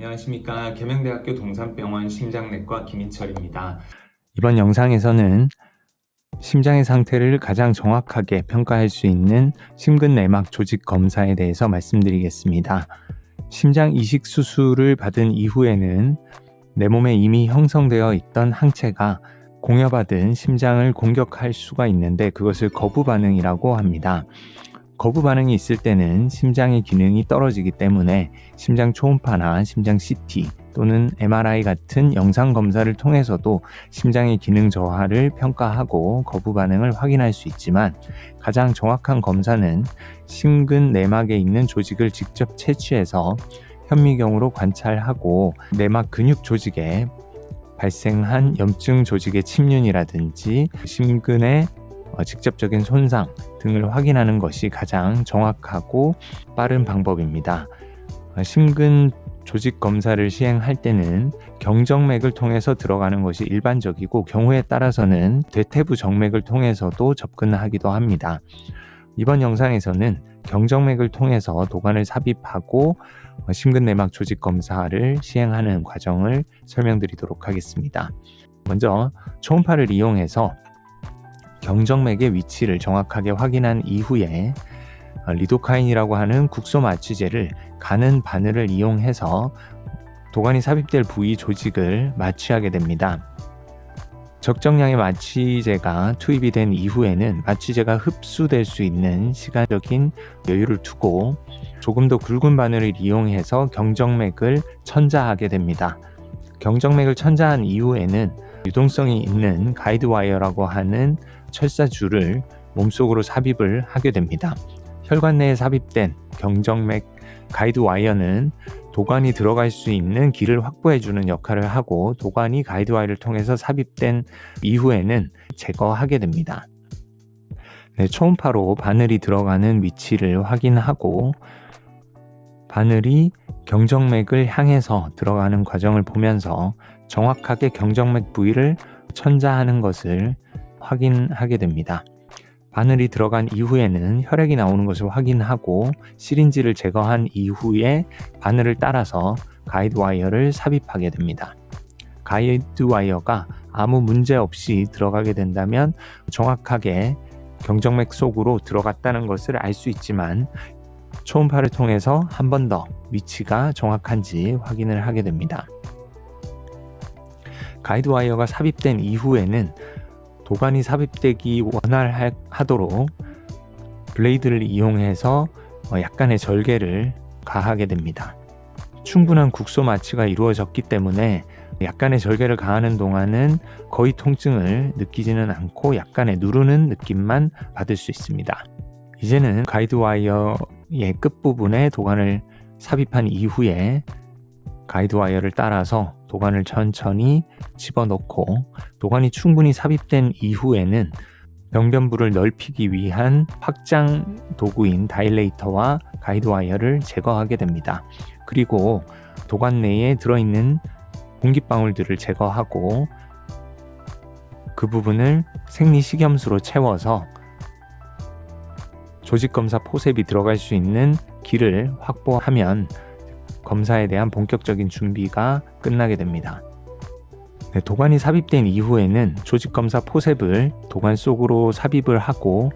안녕하십니까. 계명대학교 동산병원 심장내과 김인철입니다. 이번 영상에서는 심장의 상태를 가장 정확하게 평가할 수 있는 심근내막 조직 검사에 대해서 말씀드리겠습니다. 심장 이식 수술을 받은 이후에는 내 몸에 이미 형성되어 있던 항체가 공여받은 심장을 공격할 수가 있는데 그것을 거부 반응이라고 합니다. 거부 반응이 있을 때는 심장의 기능이 떨어지기 때문에 심장 초음파나 심장 CT 또는 MRI 같은 영상 검사를 통해서도 심장의 기능 저하를 평가하고 거부 반응을 확인할 수 있지만 가장 정확한 검사는 심근 내막에 있는 조직을 직접 채취해서 현미경으로 관찰하고 내막 근육 조직에 발생한 염증 조직의 침륜이라든지 심근의 직접적인 손상 등을 확인하는 것이 가장 정확하고 빠른 방법입니다. 심근 조직 검사를 시행할 때는 경정맥을 통해서 들어가는 것이 일반적이고 경우에 따라서는 대퇴부 정맥을 통해서도 접근하기도 합니다. 이번 영상에서는 경정맥을 통해서 도관을 삽입하고 심근내막 조직 검사를 시행하는 과정을 설명드리도록 하겠습니다. 먼저 초음파를 이용해서 경정맥의 위치를 정확하게 확인한 이후에 리도카인이라고 하는 국소 마취제를 가는 바늘을 이용해서 도관이 삽입될 부위 조직을 마취하게 됩니다. 적정량의 마취제가 투입이 된 이후에는 마취제가 흡수될 수 있는 시간적인 여유를 두고 조금 더 굵은 바늘을 이용해서 경정맥을 천자하게 됩니다. 경정맥을 천자한 이후에는 유동성이 있는 가이드와이어라고 하는 철사줄을 몸속으로 삽입을 하게 됩니다. 혈관 내에 삽입된 경정맥 가이드와이어는 도관이 들어갈 수 있는 길을 확보해주는 역할을 하고 도관이 가이드와이어를 통해서 삽입된 이후에는 제거하게 됩니다. 초음파로 바늘이 들어가는 위치를 확인하고 바늘이 경정맥을 향해서 들어가는 과정을 보면서 정확하게 경정맥 부위를 천자하는 것을 확인하게 됩니다. 바늘이 들어간 이후에는 혈액이 나오는 것을 확인하고 시린지를 제거한 이후에 바늘을 따라서 가이드와이어를 삽입하게 됩니다. 가이드와이어가 아무 문제 없이 들어가게 된다면 정확하게 경정맥 속으로 들어갔다는 것을 알 수 있지만 초음파를 통해서 한 번 더 위치가 정확한지 확인을 하게 됩니다. 가이드와이어가 삽입된 이후에는 도관이 삽입되기 원활하도록 블레이드를 이용해서 약간의 절개를 가하게 됩니다. 충분한 국소 마취가 이루어졌기 때문에 약간의 절개를 가하는 동안은 거의 통증을 느끼지는 않고 약간의 누르는 느낌만 받을 수 있습니다. 이제는 가이드와이어의 끝부분에 도관을 삽입한 이후에 가이드와이어를 따라서 도관을 천천히 집어넣고 도관이 충분히 삽입된 이후에는 병변부를 넓히기 위한 확장 도구인 다일레이터와 가이드와이어를 제거하게 됩니다. 그리고 도관 내에 들어있는 공기방울들을 제거하고 그 부분을 생리식염수로 채워서 조직검사 포셉이 들어갈 수 있는 길을 확보하면 검사에 대한 본격적인 준비가 끝나게 됩니다. 도관이 삽입된 이후에는 조직검사 포셉을 도관 속으로 삽입을 하고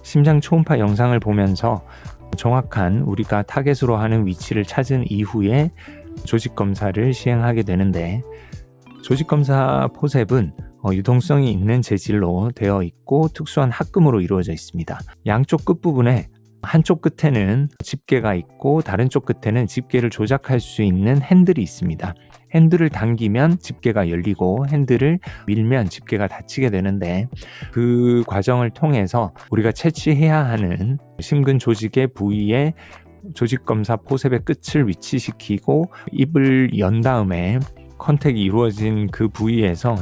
심장 초음파 영상을 보면서 정확한 우리가 타겟으로 하는 위치를 찾은 이후에 조직검사를 시행하게 되는데 조직검사 포셉은 유동성이 있는 재질로 되어 있고 특수한 합금으로 이루어져 있습니다. 양쪽 끝부분에 한쪽 끝에는 집게가 있고 다른 쪽 끝에는 집게를 조작할 수 있는 핸들이 있습니다. 핸들을 당기면 집게가 열리고 핸들을 밀면 집게가 닫히게 되는데 그 과정을 통해서 우리가 채취해야 하는 심근 조직의 부위에 조직검사 포셉의 끝을 위치시키고 입을 연 다음에 컨택이 이루어진 그 부위에서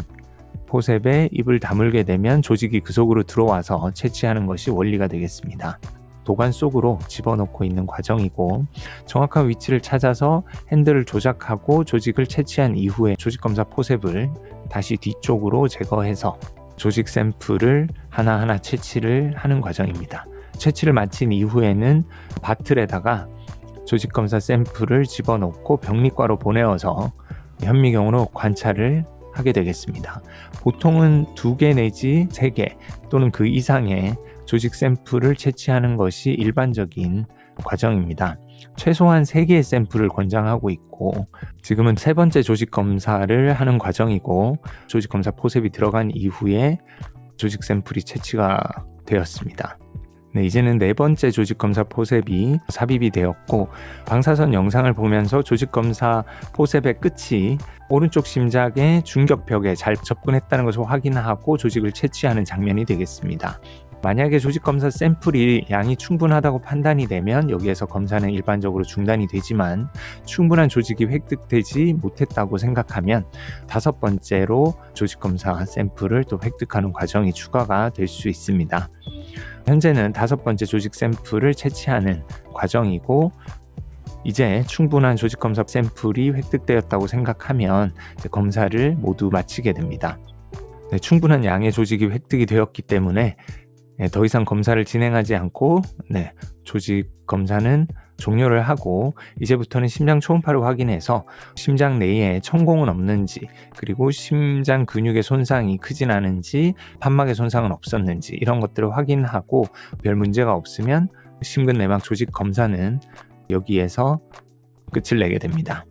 포셉에 입을 다물게 되면 조직이 그 속으로 들어와서 채취하는 것이 원리가 되겠습니다. 도관 속으로 집어넣고 있는 과정이고 정확한 위치를 찾아서 핸들을 조작하고 조직을 채취한 이후에 조직검사 포셉을 다시 뒤쪽으로 제거해서 조직 샘플을 하나하나 채취를 하는 과정입니다. 채취를 마친 이후에는 바틀에다가 조직검사 샘플을 집어넣고 병리과로 보내어서 현미경으로 관찰을 하게 되겠습니다. 보통은 2개 내지 3개 또는 그 이상의 조직 샘플을 채취하는 것이 일반적인 과정입니다. 최소한 3개의 샘플을 권장하고 있고, 지금은 3번째 조직 검사를 하는 과정이고, 조직 검사 포셉이 들어간 이후에 조직 샘플이 채취가 되었습니다. 네, 이제는 4번째 조직 검사 포셉이 삽입이 되었고, 방사선 영상을 보면서 조직 검사 포셉의 끝이 오른쪽 심장의 중격벽에 잘 접근했다는 것을 확인하고 조직을 채취하는 장면이 되겠습니다. 만약에 조직 검사 샘플이 양이 충분하다고 판단이 되면 여기에서 검사는 일반적으로 중단이 되지만, 충분한 조직이 획득되지 못했다고 생각하면 5번째로 조직 검사 샘플을 또 획득하는 과정이 추가가 될 수 있습니다. 현재는 5번째 조직 샘플을 채취하는 과정이고, 이제 충분한 조직 검사 샘플이 획득되었다고 생각하면 이제 검사를 모두 마치게 됩니다. 네, 충분한 양의 조직이 획득이 되었기 때문에 더 이상 검사를 진행하지 않고 조직 검사는 종료를 하고, 이제부터는 심장 초음파를 확인해서 심장 내에 천공은 없는지, 그리고 심장 근육의 손상이 크진 않은지, 판막의 손상은 없었는지 이런 것들을 확인하고 별 문제가 없으면 심근내막 조직 검사는 여기에서 끝을 내게 됩니다.